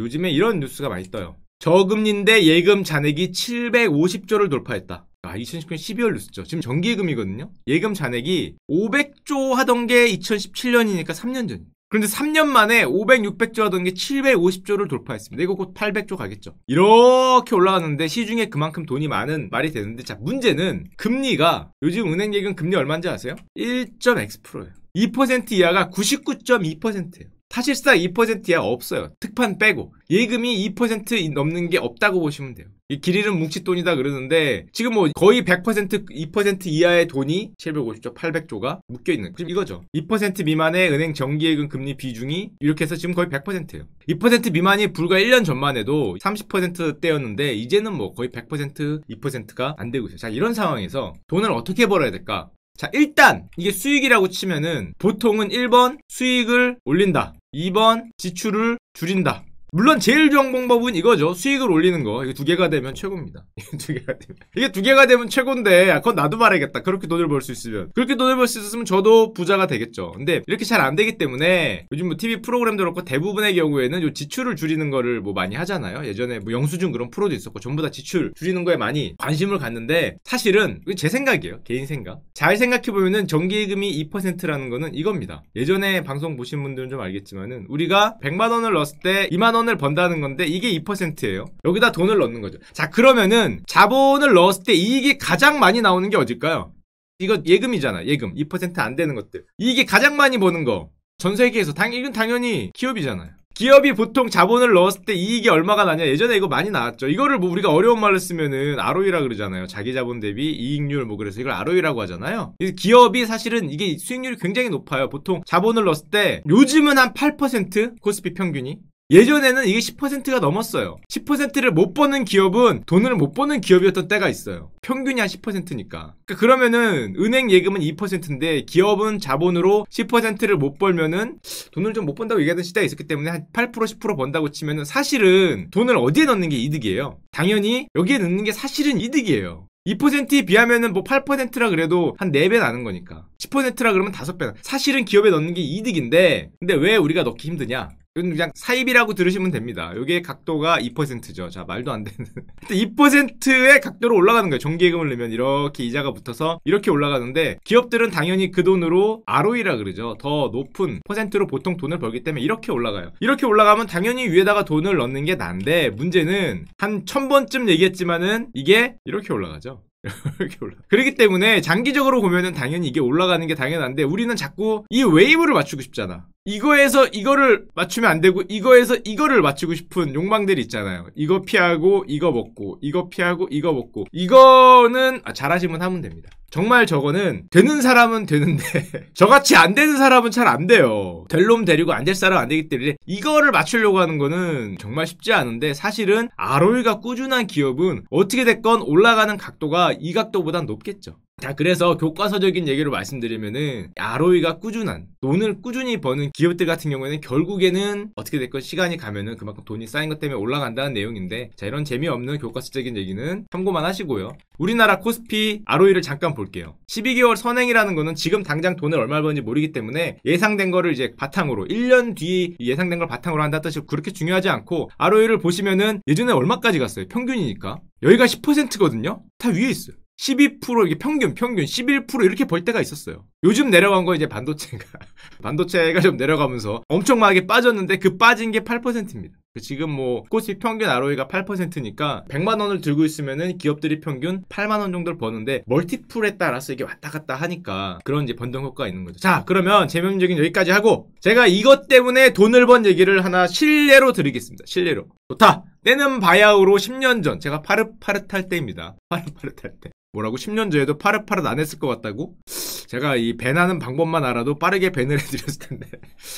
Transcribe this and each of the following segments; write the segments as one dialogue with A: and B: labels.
A: 요즘에 이런 뉴스가 많이 떠요. 저금리인데 예금 잔액이 750조를 돌파했다. 2019년 12월 뉴스죠. 지금 정기예금이거든요. 예금 잔액이 500조 하던 게 2017년이니까 3년 전. 그런데 3년 만에 500, 600조 하던 게 750조를 돌파했습니다. 이거 곧 800조 가겠죠. 이렇게 올라갔는데 시중에 그만큼 돈이 많은 말이 되는데, 자, 문제는 금리가, 요즘 은행 예금 금리 얼마인지 아세요? 1.X%예요. 2% 이하가 99.2%예요. 사실상 2% 이하 없어요. 특판 빼고. 예금이 2% 넘는 게 없다고 보시면 돼요. 이 길 잃은 뭉칫돈이다 그러는데, 지금 뭐 거의 100%, 2% 이하의 돈이 750조, 800조가 묶여있는, 지금 이거죠. 2% 미만의 은행 정기예금 금리 비중이 이렇게 해서 지금 거의 100%예요. 2% 미만이 불과 1년 전만 해도 30%대였는데, 이제는 뭐 거의 100%, 2%가 안 되고 있어요. 자, 이런 상황에서 돈을 어떻게 벌어야 될까? 자, 일단 이게 수익이라고 치면은 보통은 1번 수익을 올린다, 2번 지출을 줄인다. 물론 제일 좋은 방법은 이거죠. 수익을 올리는 거. 이게 두 개가 되면 최고입니다. 이게 두 개가 되면 최고인데, 그건 나도 말해야겠다. 그렇게 돈을 벌 수 있으면. 그렇게 돈을 벌 수 있으면 저도 부자가 되겠죠. 근데 이렇게 잘 안 되기 때문에 요즘 뭐 TV 프로그램도 그렇고 대부분의 경우에는 요 지출을 줄이는 거를 뭐 많이 하잖아요. 예전에 뭐 영수증 그런 프로도 있었고 전부 다 지출 줄이는 거에 많이 관심을 갖는데, 사실은 제 생각이에요. 개인 생각. 잘 생각해보면은 정기예금이 2%라는 거는 이겁니다. 예전에 방송 보신 분들은 좀 알겠지만은 우리가 100만 원을 넣었을 때 2만 원을 번다는 건데, 이게 2%예요. 여기다 돈을 넣는 거죠. 자, 그러면은 자본을 넣었을 때 이익이 가장 많이 나오는 게 어딜까요? 이거 예금이잖아. 예금 2% 안 되는 것들. 이익이 가장 많이 버는 거, 전 세계에서 이건 당연히 기업이잖아요. 기업이 보통 자본을 넣었을 때 이익이 얼마가 나냐, 예전에 이거 많이 나왔죠. 이거를 뭐 우리가 어려운 말로 쓰면은 ROE라 그러잖아요. 자기 자본 대비 이익률, 뭐 그래서 이걸 ROE라고 하잖아요. 기업이 사실은 이게 수익률이 굉장히 높아요. 보통 자본을 넣었을 때 요즘은 한 8% 코스피 평균이. 예전에는 이게 10%가 넘었어요. 10%를 못 버는 기업은 돈을 못 버는 기업이었던 때가 있어요. 평균이 한 10%니까. 그러면은 은행 예금은 2%인데 기업은 자본으로 10%를 못 벌면은 돈을 좀 못 번다고 얘기하던 시대가 있었기 때문에 한 8%, 10% 번다고 치면은 사실은 돈을 어디에 넣는 게 이득이에요? 당연히 여기에 넣는 게 사실은 이득이에요. 2%에 비하면은 뭐 8%라 그래도 한 4배 나는 거니까. 10%라 그러면 5배. 사실은 기업에 넣는 게 이득인데, 근데 왜 우리가 넣기 힘드냐? 이건 그냥 사입이라고 들으시면 됩니다. 요게 각도가 2%죠. 자, 말도 안 되는. 2%의 각도로 올라가는 거예요. 정기예금을 넣으면 이렇게 이자가 붙어서 이렇게 올라가는데, 기업들은 당연히 그 돈으로 ROE라 그러죠. 더 높은 퍼센트로 보통 돈을 벌기 때문에 이렇게 올라가요. 이렇게 올라가면 당연히 위에다가 돈을 넣는 게 난데, 문제는 한 1000번쯤 얘기했지만은 이게 이렇게 올라가죠. 이렇게 올라. 그렇기 때문에 장기적으로 보면은 당연히 이게 올라가는 게 당연한데, 우리는 자꾸 이 웨이브를 맞추고 싶잖아. 이거에서 이거를 맞추면 안 되고 이거에서 이거를 맞추고 싶은 욕망들이 있잖아요. 이거 피하고 이거 먹고, 이거 피하고 이거 먹고. 이거는 잘하시면 하면 됩니다. 정말 저거는 되는 사람은 되는데 저같이 안 되는 사람은 잘 안 돼요. 될 놈 데리고 안 될 사람 안 되기 때문에 이거를 맞추려고 하는 거는 정말 쉽지 않은데, 사실은 ROE가 꾸준한 기업은 어떻게 됐건 올라가는 각도가 이 각도보단 높겠죠. 자, 그래서 교과서적인 얘기로 말씀드리면은 ROE가 꾸준한, 돈을 꾸준히 버는 기업들 같은 경우에는 결국에는 어떻게 됐건 시간이 가면은 그만큼 돈이 쌓인 것 때문에 올라간다는 내용인데, 자, 이런 재미없는 교과서적인 얘기는 참고만 하시고요. 우리나라 코스피 ROE를 잠깐 볼게요. 12개월 선행이라는 거는 지금 당장 돈을 얼마 버는지 모르기 때문에 예상된 거를 이제 바탕으로 1년 뒤 예상된 걸 바탕으로 한다 뜻이 그렇게 중요하지 않고, ROE를 보시면은 예전에 얼마까지 갔어요? 평균이니까. 여기가 10%거든요? 다 위에 있어요. 12% 이게 평균 11% 이렇게 벌 때가 있었어요. 요즘 내려간 거 이제 반도체가 좀 내려가면서 엄청나게 빠졌는데, 그 빠진 게 8%입니다. 지금 뭐 코스피 평균 ROE가 8%니까 100만 원을 들고 있으면은 기업들이 평균 8만 원 정도를 버는데, 멀티플에 따라서 이게 왔다 갔다 하니까 그런 이제 변동 효과가 있는 거죠. 자, 그러면 재명적인 여기까지 하고, 제가 이것 때문에 돈을 번 얘기를 하나 실례로 드리겠습니다. 실례로. 좋다. 때는 바야흐로 10년 전, 제가 파릇파릇할 때입니다. 파릇파릇할 때. 뭐라고? 10년 전에도 파릇파릇 안 했을 것 같다고? 제가 이 밴하는 방법만 알아도 빠르게 밴을 해드렸을 텐데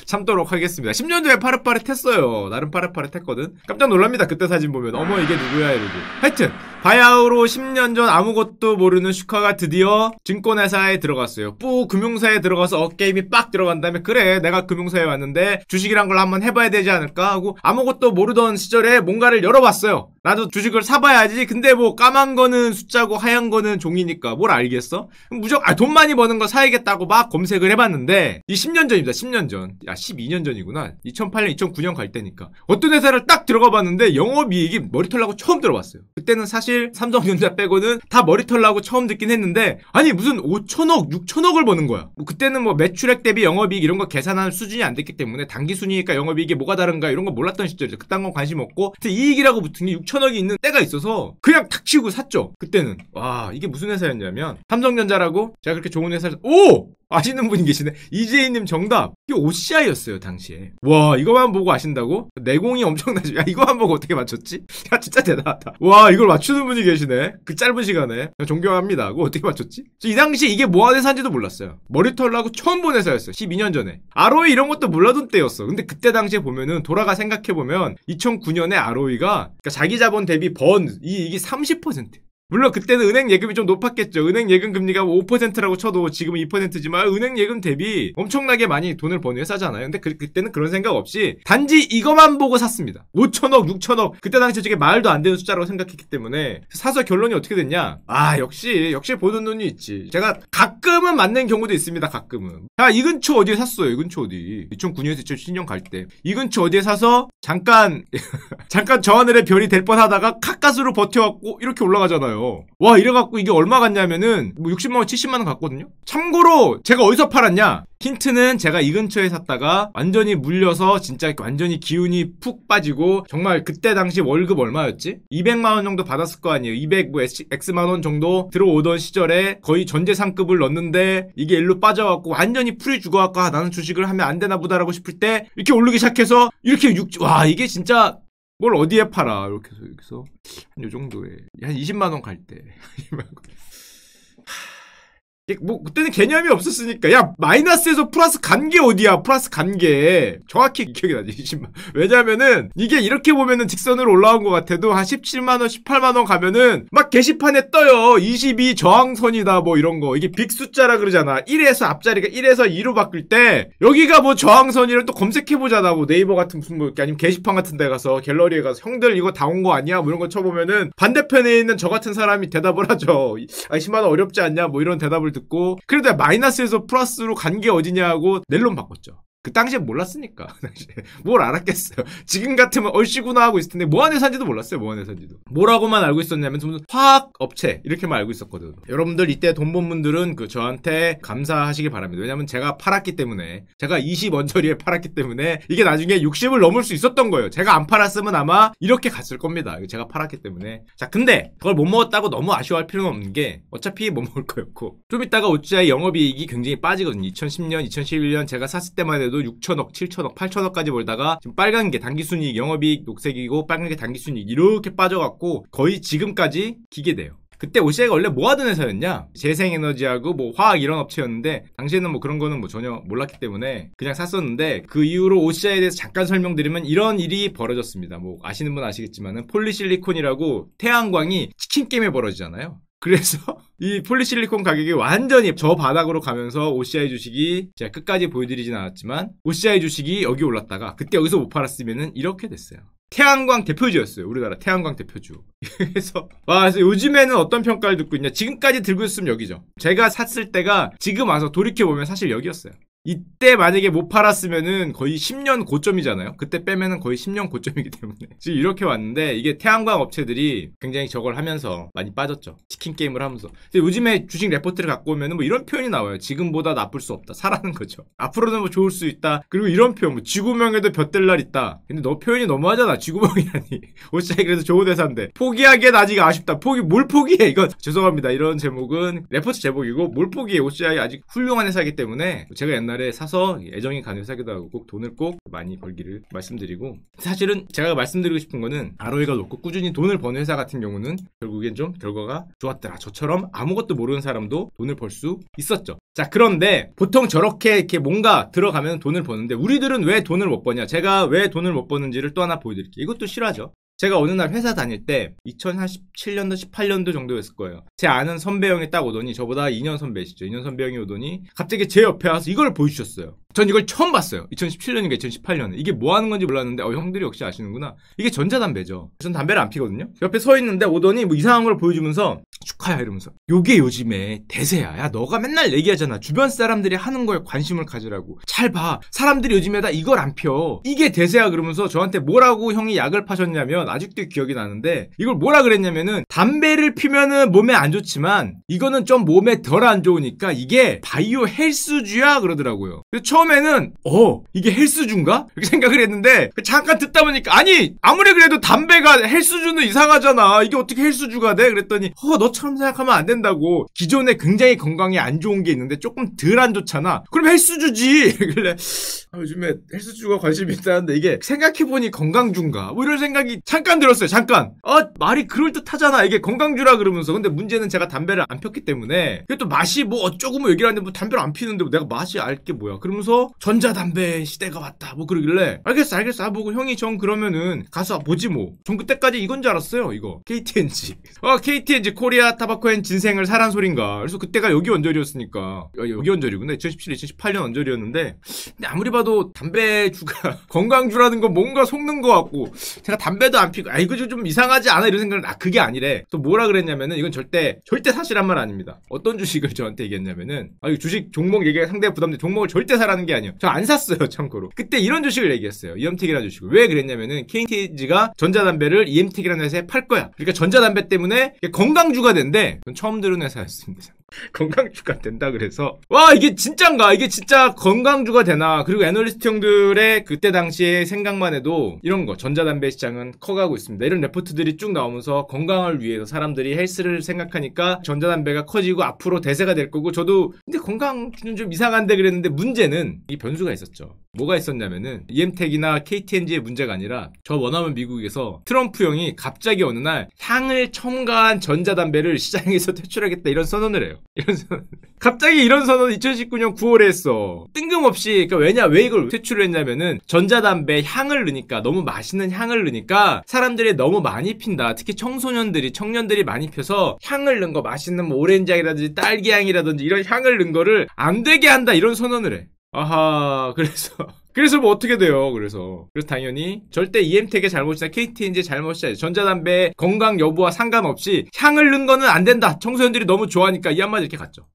A: 참도록 하겠습니다. 10년 전에 파릇파릇 했어요. 나름 파릇파릇 했거든. 깜짝 놀랍니다. 그때 사진 보면 어머 이게 누구야 이러고. 하여튼 바야흐로 10년 전 아무것도 모르는 슈카가 드디어 증권회사에 들어갔어요. 뿌 금융사에 들어가서 어깨힘이 빡 들어간 다음에, 그래 내가 금융사에 왔는데 주식이란 걸 한번 해봐야 되지 않을까 하고 아무것도 모르던 시절에 뭔가를 열어봤어요. 나도 주식을 사봐야지. 근데 뭐 까만 거는 숫자고 하얀 거는 종이니까 뭘 알겠어? 무조건 돈 많이 버는 거 사야겠다고 막 검색을 해봤는데 이 10년 전입니다. 10년 전. 야 12년 전이구나. 2008년 2009년 갈 때니까 어떤 회사를 딱 들어가봤는데 영업이익이 머리털 나고 처음 들어봤어요. 그때는 사실 삼성전자 빼고는 다 머리털 나고 처음 듣긴 했는데 아니 무슨 5천억 6천억을 버는 거야. 뭐 그때는 뭐 매출액 대비 영업이익 이런 거 계산하는 수준이 안 됐기 때문에 단기순이익과 영업이익이 뭐가 다른가 이런 거 몰랐던 시절이죠. 그딴 건 관심 없고 이익이라고 붙은 게 6천억이 있는 때가 있어서 그냥 탁 치고 샀죠. 그때는 와 이게 무슨 회사였냐면 삼성전자라고 제가 그렇게 좋은 회사를 아시는 분이 계시네. 이재희님 정답. 이게 OCI였어요 당시에. 와 이거만 보고 아신다고? 내공이 엄청나죠. 야 이거만 보고 어떻게 맞췄지? 야 진짜 대단하다. 와 이걸 맞추는 분이 계시네. 그 짧은 시간에. 존경합니다. 그거 어떻게 맞췄지? 이 당시에 이게 뭐하는 회사인지도 몰랐어요. 머리털 나고 처음 본 회사였어요. 12년 전에. ROE 이런 것도 몰라던 때였어. 근데 그때 당시에 보면은 돌아가 생각해보면 2009년에 ROE가 그러니까 자기 자본 대비 번 이익이 30%. 물론 그때는 은행 예금이 좀 높았겠죠. 은행 예금 금리가 5%라고 쳐도 지금은 2%지만 은행 예금 대비 엄청나게 많이 돈을 버는 회사잖아요. 근데 그때는 그런 생각 없이 단지 이거만 보고 샀습니다. 5천억, 6천억. 그때 당시에 저게 말도 안 되는 숫자라고 생각했기 때문에 사서 결론이 어떻게 됐냐? 역시 보는 눈이 있지. 제가 가끔은 맞는 경우도 있습니다. 가끔은. 이 근처 어디에 샀어요? 이 근처 어디? 2009년에서 2010년 갈 때. 이 근처 어디에 사서 잠깐 저 하늘의 별이 될 뻔하다가 가까스로 버텨갖고 이렇게 올라가잖아요. 와 이래갖고 이게 얼마 갔냐면은 뭐 60만원 70만원 갔거든요. 참고로 제가 어디서 팔았냐, 힌트는 제가 이 근처에 샀다가 완전히 물려서 진짜 완전히 기운이 푹 빠지고 정말 그때 당시 월급 얼마였지? 200만원 정도 받았을 거 아니에요. 200 뭐 X만원 정도 들어오던 시절에 거의 전재산급을 넣었는데 이게 일로 빠져갖고 완전히 풀이 죽어갖고 나는 주식을 하면 안 되나 보다라고 싶을 때 이렇게 오르기 시작해서 이렇게 와 이게 진짜 뭘 어디에 팔아 이렇게 해서 여기서 한 요 정도에 한 20만원 갈 때 뭐 그때는 개념이 없었으니까 야 마이너스에서 플러스 간 게 어디야. 플러스 간 게 정확히 기억이 나지 20만. 왜냐면은 이게 이렇게 보면은 직선으로 올라온 것 같아도 한 17만원 18만원 가면은 막 게시판에 떠요. 22 저항선이다 뭐 이런 거. 이게 빅 숫자라 그러잖아. 1에서 앞자리가 1에서 2로 바뀔 때 여기가 뭐 저항선이를 또 검색해보잖아. 뭐 네이버 같은 무슨 뭐 아니면 게시판 같은 데 가서 갤러리에 가서 형들 이거 다 온 거 아니야 뭐 이런 거 쳐보면은 반대편에 있는 저 같은 사람이 대답을 하죠. 10만원 어렵지 않냐 뭐 이런 대답을 듣고 그래도 마이너스에서 플러스로 간 게 어디냐고 낼론 바꿨죠. 그 당시에 몰랐으니까. 뭘 알았겠어요. 지금 같으면 얼씨구나 하고 있을 텐데 뭐하는 회사인지도 몰랐어요. 뭐하는 회사인지도. 뭐라고만 알고 있었냐면 화학업체 이렇게만 알고 있었거든. 여러분들 이때 돈 번 분들은 저한테 감사하시기 바랍니다. 왜냐면 제가 팔았기 때문에, 제가 20 언저리에 팔았기 때문에 이게 나중에 60을 넘을 수 있었던 거예요. 제가 안 팔았으면 아마 이렇게 갔을 겁니다. 제가 팔았기 때문에. 자 근데 그걸 못 먹었다고 너무 아쉬워할 필요는 없는 게 어차피 못 먹을 거였고 좀 이따가 오찌아의 영업이익이 굉장히 빠지거든요. 2010년 2011년 제가 샀을 때만 해도 6천억, 7천억, 8천억까지 벌다가 지금 빨간 게 단기순이익, 영업이익 녹색이고 빨간 게 단기순이익 이렇게 빠져갖고 거의 지금까지 기계돼요. 그때 OCI가 원래 뭐 하던 회사였냐? 재생에너지하고 뭐 화학 이런 업체였는데 당시에는 뭐 그런 거는 뭐 전혀 몰랐기 때문에 그냥 샀었는데 그 이후로 OCI에 대해서 잠깐 설명드리면 이런 일이 벌어졌습니다. 뭐 아시는 분 아시겠지만은 폴리실리콘이라고 태양광이 치킨 게임에 벌어지잖아요. 그래서 이 폴리실리콘 가격이 완전히 저 바닥으로 가면서 OCI 주식이 제가 끝까지 보여드리진 않았지만 OCI 주식이 여기 올랐다가 그때 여기서 못 팔았으면은 이렇게 됐어요. 태양광 대표주였어요. 우리나라 태양광 대표주. 그래서 요즘에는 어떤 평가를 듣고 있냐. 지금까지 들고 있으면 여기죠. 제가 샀을 때가 지금 와서 돌이켜보면 사실 여기였어요. 이때 만약에 못 팔았으면은 거의 10년 고점이잖아요. 그때 빼면은 거의 10년 고점이기 때문에 지금 이렇게 왔는데 이게 태양광 업체들이 굉장히 저걸 하면서 많이 빠졌죠. 치킨 게임을 하면서. 근데 요즘에 주식 레포트를 갖고 오면은 뭐 이런 표현이 나와요. 지금보다 나쁠 수 없다. 사라는 거죠. 앞으로는 뭐 좋을 수 있다. 그리고 이런 표현 뭐 쥐구멍에도 볕될 날 있다. 근데 너 표현이 너무하잖아. 쥐구멍이라니. OCI 그래서 좋은 회사인데 포기하기엔 아직 아쉽다. 뭘 포기해. 이건 죄송합니다. 이런 제목은 레포트 제목이고 뭘 포기해. OCI 아직 훌륭한 회사이기 때문에 제가 옛날에 사서 애정이 가는 회사기도 하고 꼭 돈을 꼭 많이 벌기를 말씀드리고, 사실은 제가 말씀드리고 싶은 거는 ROE가 높고 꾸준히 돈을 버는 회사 같은 경우는 결국엔 좀 결과가 좋았더라. 저처럼 아무것도 모르는 사람도 돈을 벌 수 있었죠. 자, 그런데 보통 저렇게 이렇게 뭔가 들어가면 돈을 버는데 우리들은 왜 돈을 못 버냐? 제가 왜 돈을 못 버는지를 또 하나 보여드릴게요. 이것도 실화죠. 제가 어느 날 회사 다닐 때 2017년도 18년도 정도였을 거예요. 제 아는 선배 형이 딱 오더니, 저보다 2년 선배시죠. 2년 선배 형이 오더니 갑자기 제 옆에 와서 이걸 보여주셨어요. 전 이걸 처음 봤어요. 2017년인가 2018년에. 이게 뭐 하는 건지 몰랐는데 형들이 역시 아시는구나. 이게 전자담배죠. 전 담배를 안 피거든요. 옆에 서 있는데 오더니 뭐 이상한 걸 보여주면서 축하야 이러면서 요게 요즘에 대세야. 야 너가 맨날 얘기하잖아. 주변 사람들이 하는 거에 관심을 가지라고. 잘 봐. 사람들이 요즘에 다 이걸 안 펴. 이게 대세야 그러면서 저한테 뭐라고 형이 약을 파셨냐면 아직도 기억이 나는데 이걸 뭐라 그랬냐면은 담배를 피면은 몸에 안 좋지만 이거는 좀 몸에 덜 안 좋으니까 이게 바이오 헬스주야 그러더라고요. 그래서 처음에는 이게 헬스주인가? 이렇게 생각을 했는데 잠깐 듣다 보니까 아니 아무리 그래도 담배가 헬스주는 이상하잖아. 이게 어떻게 헬스주가 돼? 그랬더니 너처럼 생각하면 안 된다고. 기존에 굉장히 건강에 안 좋은 게 있는데 조금 덜 안 좋잖아. 그럼 헬스주지. 그래 요즘에 헬스주가 관심이 있다는데 이게 생각해보니 건강주인가? 뭐 이런 생각이 잠깐 들었어요. 잠깐. 말이 그럴듯하잖아. 이게 건강주라 그러면서. 근데 문제는 제가 담배를 안 폈기 때문에 이게 또 맛이 뭐 어쩌고 뭐 얘기를 하는데 뭐 담배를 안 피는데 뭐 내가 맛이 알 게 뭐야. 그러면서 전자담배 시대가 왔다 뭐 그러길래 알겠어 보고 형이 전 그러면은 가서 보지 뭐. 전 그때까지 이건 줄 알았어요. 이거 KTNG KTNG 코리아 타바코 앤 진생을 사란 소린가. 그래서 그때가 여기 언저리였으니까 여기 언저리구나. 2017, 2018년 언저리였는데 근데 아무리 봐도 담배주가 건강주라는 건 뭔가 속는 것 같고 제가 담배도 안 피고 이거 좀 이상하지 않아 이런 생각을 그게 아니래. 또 뭐라 그랬냐면은 이건 절대 사실한 말 아닙니다. 어떤 주식을 저한테 얘기했냐면은 이거 주식 종목 얘기가 상당히 부담돼. 종목을 절대 사라는 게 아니에요. 저 안 샀어요 참고로. 그때 이런 주식을 얘기했어요. 이엠텍이라는 주식을. 왜 그랬냐면은 KTNG가 전자담배를 이엠텍이라는 회사에 팔 거야. 그러니까 전자담배 때문에 건강주가 된대. 전 처음 들은 회사였습니다. 건강주가 된다 그래서 와 이게 진짠가? 이게 진짜 건강주가 되나? 그리고 애널리스트 형들의 그때 당시에 생각만 해도 이런 거 전자담배 시장은 커가고 있습니다. 이런 레포트들이 쭉 나오면서 건강을 위해서 사람들이 헬스를 생각하니까 전자담배가 커지고 앞으로 대세가 될 거고 저도 근데 건강주는 좀 이상한데 그랬는데 문제는 이 변수가 있었죠. 뭐가 있었냐면은 이엠텍이나 KTNG의 문제가 아니라 저 원하면 미국에서 트럼프 형이 갑자기 어느 날 향을 첨가한 전자담배를 시장에서 퇴출하겠다 이런 선언을 해요. 갑자기 이런 선언을 2019년 9월에 했어. 뜬금없이. 그러니까 왜 이걸 퇴출을 했냐면은 전자담배 향을 넣으니까 너무 맛있는 향을 넣으니까 사람들이 너무 많이 핀다. 특히 청년들이 많이 펴서 향을 넣은 거 맛있는 뭐 오렌지 향이라든지 딸기 향이라든지 이런 향을 넣은 거를 안 되게 한다 이런 선언을 해. 아하 그래서 뭐 어떻게 돼요. 그래서 당연히 절대 EM택의 잘못이나 KTNG의 잘못이 아니라 전자담배 건강 여부와 상관없이 향을 넣은 거는 안 된다. 청소년들이 너무 좋아하니까 이 한마디 이렇게 갔죠.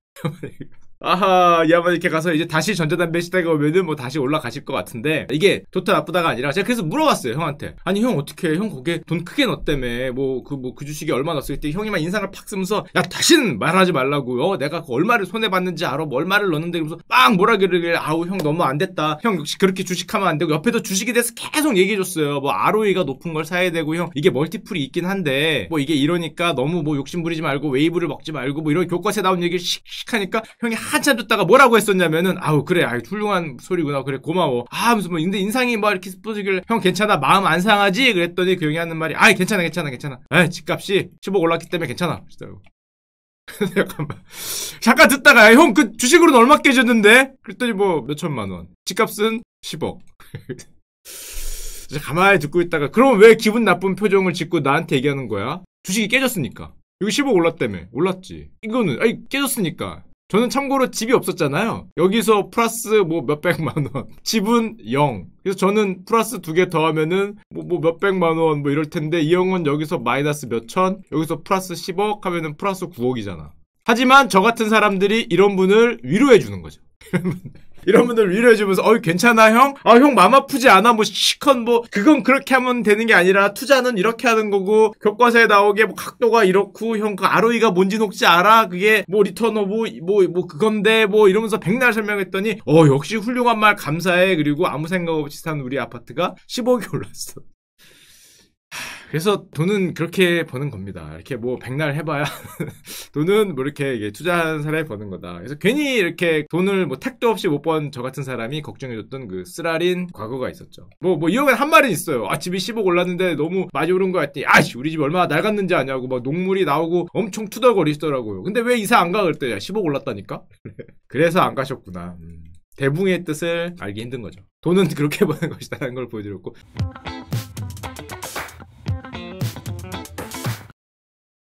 A: 아하 이 한마디 이렇게 가서 이제 다시 전자담배 시대가 오면은 뭐 다시 올라가실 것 같은데 이게 좋다 나쁘다가 아니라 제가 그래서 물어봤어요 형한테. 아니 형 어떻게 형 거기에 돈 크게 넣었다며 그 주식이 얼마 넣었어. 그때 형이 막 인상을 팍 쓰면서 야 다시는 말하지 말라고요. 내가 그 얼마를 손해봤는지 알아. 뭐 얼마를 넣었는데 그러면서 막 뭐라 그러길래 아우 형 너무 안 됐다. 형 역시 그렇게 주식하면 안 되고 옆에도 주식에 대해서 계속 얘기해줬어요. 뭐 ROE가 높은 걸 사야 되고 형 이게 멀티플이 있긴 한데 뭐 이게 이러니까 너무 뭐 욕심 부리지 말고 웨이브를 먹지 말고 뭐 이런 교과서에 나온 얘기를 씩씩 하니까 형이 한참 듣다가 뭐라고 했었냐면은 그래 훌륭한 소리구나. 그래 고마워. 무슨 뭐 근데 인상이 뭐 이렇게 스포지길래 형 괜찮아 마음 안 상하지? 그랬더니 그 형이 하는 말이 괜찮아 집값이 10억 올랐기 때문에 괜찮아. 잠깐 듣다가 형 그 주식으로는 얼마 깨졌는데? 그랬더니 뭐 몇천만 원. 집값은 10억. 가만히 듣고 있다가 그럼 왜 기분 나쁜 표정을 짓고 나한테 얘기하는 거야? 주식이 깨졌으니까. 여기 10억 올랐다며. 올랐지. 이거는 깨졌으니까. 저는 참고로 집이 없었잖아요. 여기서 플러스 뭐 몇백만 원. 집은 0. 그래서 저는 플러스 2개 더하면은 뭐 몇백만 원 뭐 이럴 텐데 이 형은 여기서 마이너스 몇천, 여기서 플러스 10억 하면은 플러스 9억이잖아. 하지만 저 같은 사람들이 이런 분을 위로해 주는 거죠. 이런 분들 위로해주면서 괜찮아 형? 형 맘 아프지 않아? 뭐 시컨 뭐 그건 그렇게 하면 되는 게 아니라 투자는 이렇게 하는 거고 교과서에 나오게 뭐 각도가 이렇고 형 그 ROE가 뭔진 혹시 알아? 그게 뭐 리턴 오브 뭐 그건데 뭐 이러면서 백날 설명했더니 역시 훌륭한 말 감사해. 그리고 아무 생각 없이 산 우리 아파트가 10억이 올랐어. 그래서 돈은 그렇게 버는 겁니다. 이렇게 뭐 백날 해봐야 돈은 뭐 이렇게 투자하는 사람이 버는 거다. 그래서 괜히 이렇게 돈을 뭐 택도 없이 못 번 저 같은 사람이 걱정해줬던 그 쓰라린 과거가 있었죠. 뭐 이 형은 한 말은 있어요. 집이 10억 올랐는데 너무 많이 오른 거 같더니 우리 집 얼마나 낡았는지 아냐고 막 녹물이 나오고 엄청 투덜거리시더라고요. 근데 왜 이사 안 가? 그랬더니 10억 올랐다니까? 그래서 안 가셨구나. 대붕의 뜻을 알기 힘든 거죠. 돈은 그렇게 버는 것이다라는 걸 보여드렸고